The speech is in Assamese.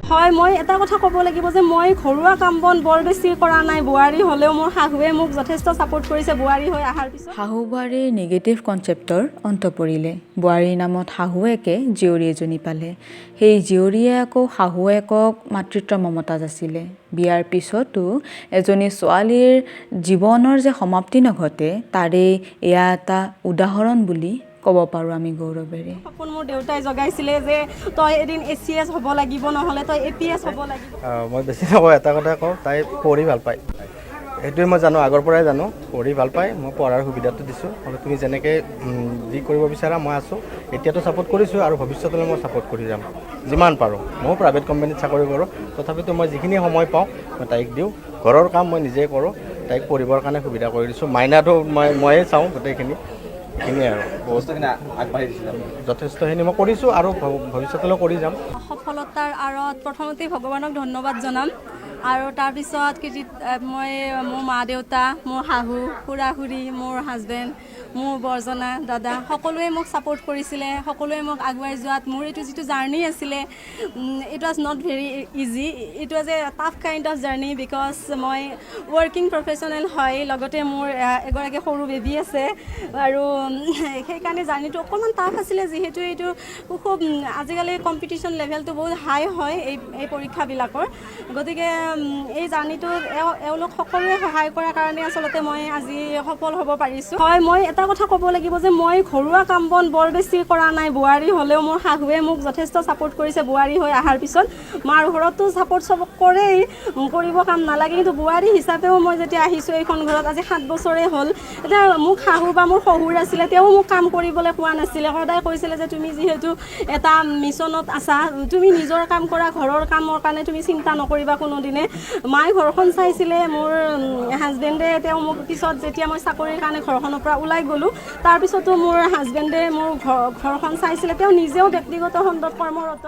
হয় মই এটা কথা ক'ব লাগিব যে মই ঘৰুৱা কাম বন বৰ বেছি কৰা নাই বোৱাৰী হ'লেও মোৰ শাহুৱে মোক যথেষ্ট ছাপোৰ্ট কৰিছে বোৱাৰী হৈ অহাৰ পিছত শাহু বোৱাৰীৰ নিগেটিভ কনচেপ্টৰ অন্ত পৰিলে বোৱাৰীৰ নামত শাহুৱেকে জীয়ৰী এজনী পালে সেই জীয়ৰীয়ে আকৌ শাহুৱেকক মাতৃত্ব মমতা যাচিলে বিয়াৰ পিছতো এজনী ছোৱালীৰ জীৱনৰ যে সমাপ্তি নঘটে তাৰে এয়া এটা উদাহৰণ বুলি ক'ব পাৰোঁ আমি গৌৰৱেৰে সপোন মোৰ দেউতাই জগাইছিলে যে তই এদিন ACS হ'ব লাগিব নহ'লে তই APS হ'ব লাগিব মই বেছি নকওঁ এটা কথা কওঁ তাই পঢ়ি ভাল পায় সেইটোৱে মই জানো আগৰ পৰাই জানো পঢ়ি ভাল পায় মই পঢ়াৰ সুবিধাটো দিছোঁ আৰু তুমি যেনেকৈ যি কৰিব বিচাৰা মই আছোঁ এতিয়াতো ছাপোৰ্ট কৰিছোঁ আৰু ভৱিষ্যতলৈ মই ছাপোৰ্ট কৰি যাম যিমান পাৰোঁ ময়ো প্ৰাইভেট কোম্পানীত চাকৰি কৰোঁ তথাপিতো মই যিখিনি সময় পাওঁ মই তাইক দিওঁ ঘৰৰ কাম মই নিজেই কৰোঁ তাইক পঢ়িবৰ কাৰণে সুবিধা কৰি দিছোঁ মাইনাটো ময়ে চাওঁ গোটেইখিনি এইখিনিয়ে আৰু বস্তুখিনি আগবাঢ়ি দিছিলোঁ যথেষ্টখিনি মই কৰিছোঁ আৰু ভৱিষ্যতলৈ কৰি যাম সফলতাৰ আঁৰত প্ৰথমতে ভগৱানক ধন্যবাদ জনাম আৰু তাৰপিছত মই মোৰ মা দেউতা মোৰ শাহু খুৰা খুৰী মোৰ হাজবেণ্ড মোৰ বৰজনা দাদা সকলোৱে মোক ছাপোৰ্ট কৰিছিলে সকলোৱে মোক আগুৱাই যোৱাত মোৰ এইটো যিটো জাৰ্ণি আছিলে it was not very easy it was a tough kind of journey because মই ৱৰ্কিং প্ৰফেশ্যনেল হয় লগতে মোৰ এগৰাকী সৰু বেবী আছে আৰু সেইকাৰণে জাৰ্ণিটো অকণমান টাফ আছিলে যিহেতু এইটো খুব আজিকালি কম্পিটিশ্যন লেভেলটো বহুত হাই হয় এই পৰীক্ষাবিলাকৰ গতিকে এই জাৰ্ণিটোত এওঁলোক সকলোৱে সহায় কৰাৰ কাৰণে আচলতে মই আজি সফল হ'ব পাৰিছোঁ হয় মই এটা কথা ক'ব লাগিব যে মই ঘৰুৱা কাম বন বৰ বেছি কৰা নাই বোৱাৰী হ'লেও মোৰ শাহুৱে মোক যথেষ্ট ছাপোৰ্ট কৰিছে বোৱাৰী হৈ অহাৰ পিছত মাৰ ঘৰতো ছাপোৰ্ট কৰেই কৰিব কাম নালাগে কিন্তু বোৱাৰী হিচাপেও মই যেতিয়া আহিছোঁ এইখন ঘৰত আজি 7 বছৰেই হ'ল এতিয়া মোক শাহু বা মোৰ শহুৰ আছিলে তেওঁ মোক কাম কৰিবলৈ কোৱা নাছিলে সদায় কৈছিলে যে তুমি যিহেতু এটা মিছনত আছা তুমি নিজৰ কাম কৰা ঘৰৰ কামৰ কাৰণে তুমি চিন্তা নকৰিবা কোনোদিনে মায়ে ঘৰখন চাইছিলে মোৰ হাজবেণ্ডে তেওঁ মোক পিছত যেতিয়া মই চাকৰিৰ কাৰণে ঘৰখনৰ পৰা ওলাই গ'লোঁ তাৰপিছতো মোৰ হাজবেণ্ডে মোৰ ঘৰখন চাইছিলে তেওঁ নিজেও ব্যক্তিগত খণ্ডত কৰ্মৰত